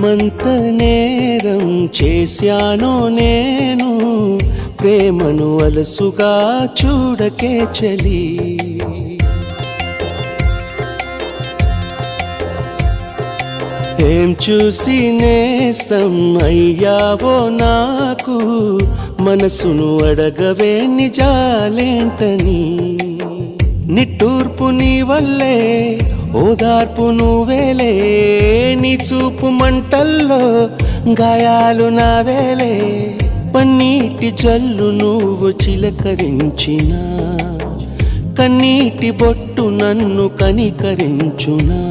ఏమంత నేరం చేశానో నేను, ప్రేమను అలసుగా చూడకే చలి. ఏం చూసి నేస్తం అయ్యావో నాకు, మనసును అడగవే నిజాలేంటని. నిట్టూర్పు నీ వల్లే ఓదార్పు నువ్వేలే, నీ చూపు మంటల్లో గాయాలు నావేలే. పన్నీటి జల్లు నువ్వు చిలకరించినా, కన్నీటి బొట్టు నన్ను కనికరించునా.